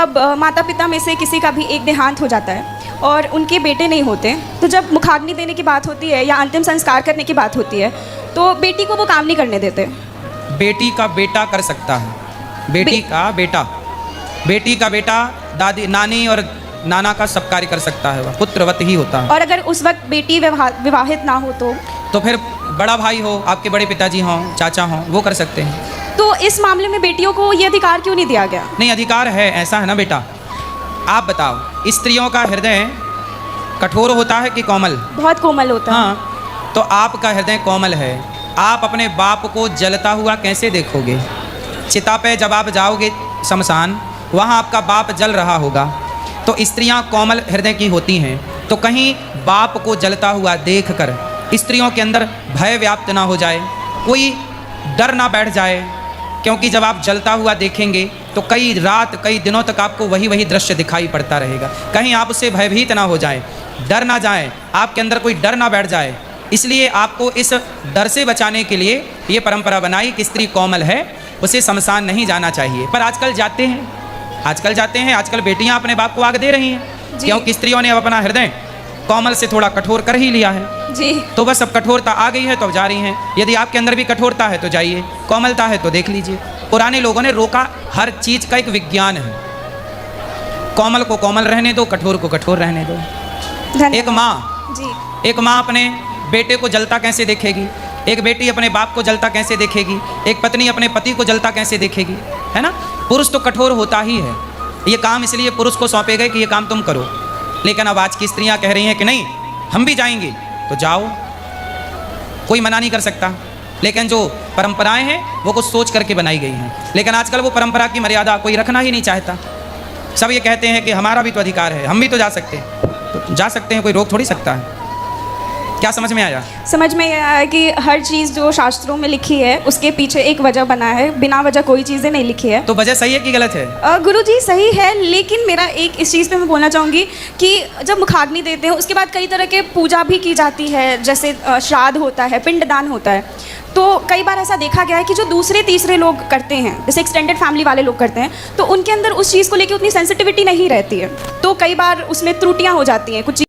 जब माता पिता में से किसी का भी एक देहांत हो जाता है और उनके बेटे नहीं होते, तो जब मुखाग्नि देने की बात होती है या अंतिम संस्कार करने की बात होती है तो बेटी को वो काम नहीं करने देते। बेटी का बेटा कर सकता है, बेटी का बेटा दादी नानी और नाना का सब कार्य कर सकता है, वह पुत्रवत ही होता है। और अगर उस वक्त बेटी विवाहित ना हो तो फिर बड़ा भाई हो, आपके बड़े पिताजी हों, चाचा हों, वो कर सकते हैं। तो इस मामले में बेटियों को ये अधिकार क्यों नहीं दिया गया? नहीं, अधिकार है, ऐसा है ना बेटा। आप बताओ, स्त्रियों का हृदय कठोर होता है कि कोमल? बहुत कोमल होता है। हाँ, तो आपका हृदय कोमल है। आप अपने बाप को जलता हुआ कैसे देखोगे? चिता पे जब आप जाओगे शमशान, वहाँ आपका बाप जल रहा होगा। तो स्त्रियाँ कोमल हृदय की होती हैं, तो कहीं बाप को जलता हुआ देखकर स्त्रियों के अंदर भय व्याप्त ना हो जाए, कोई डर ना बैठ जाए। क्योंकि जब आप जलता हुआ देखेंगे तो कई रात कई दिनों तक आपको वही दृश्य दिखाई पड़ता रहेगा। कहीं आप उससे भयभीत ना हो जाए, डर ना जाए, आपके अंदर कोई डर ना बैठ जाए। इसलिए आपको इस डर से बचाने के लिए ये परंपरा बनाई कि स्त्री कोमल है, उसे शमशान नहीं जाना चाहिए। पर आजकल जाते हैं, आजकल बेटियां अपने बाप को आग दे रही हैं, क्योंकि स्त्रियों ने अब अपना हृदय कोमल से थोड़ा कठोर कर ही लिया है जी। तो बस अब कठोरता आ गई है तो अब जा रही हैं। यदि आपके अंदर भी कठोरता है तो जाइए, कोमलता है तो देख लीजिए। पुराने लोगों ने रोका, हर चीज़ का एक विज्ञान है। कोमल को कोमल रहने दो, कठोर को कठोर रहने दो। एक माँ अपने बेटे को जलता कैसे देखेगी? एक बेटी अपने बाप को जलता कैसे देखेगी? एक पत्नी अपने पति को जलता कैसे देखेगी? है ना? पुरुष तो कठोर होता ही है। ये काम इसलिए पुरुष को सौंपे गए कि ये काम तुम करो। लेकिन अब आज की स्त्रियां कह रही हैं कि नहीं, हम भी जाएंगे, तो जाओ, कोई मना नहीं कर सकता। लेकिन जो परंपराएं हैं वो कुछ सोच करके बनाई गई हैं। लेकिन आजकल वो परंपरा की मर्यादा कोई रखना ही नहीं चाहता। सब ये कहते हैं कि हमारा भी तो अधिकार है, हम भी तो जा सकते हैं। तो जा सकते हैं, कोई रोक थोड़ी सकता है। क्या समझ में आया? समझ में आया कि हर चीज़ जो शास्त्रों में लिखी है उसके पीछे एक वजह बना है, बिना वजह कोई चीज़ें नहीं लिखी है। तो वजह सही है कि गलत है? गुरुजी सही है, लेकिन मेरा एक इस चीज़ पे मैं बोलना चाहूँगी कि जब मुखाग्नि देते हैं उसके बाद कई तरह के पूजा भी की जाती है, जैसे श्राद्ध होता है, पिंडदान होता है। तो कई बार ऐसा देखा गया है कि जो दूसरे तीसरे लोग करते हैं, जैसे एक्सटेंडेड फैमिली वाले लोग करते हैं, तो उनके अंदर उस चीज़ को लेकर उतनी सेंसिटिविटी नहीं रहती है, तो कई बार उसमें त्रुटियाँ हो जाती हैं कुछ।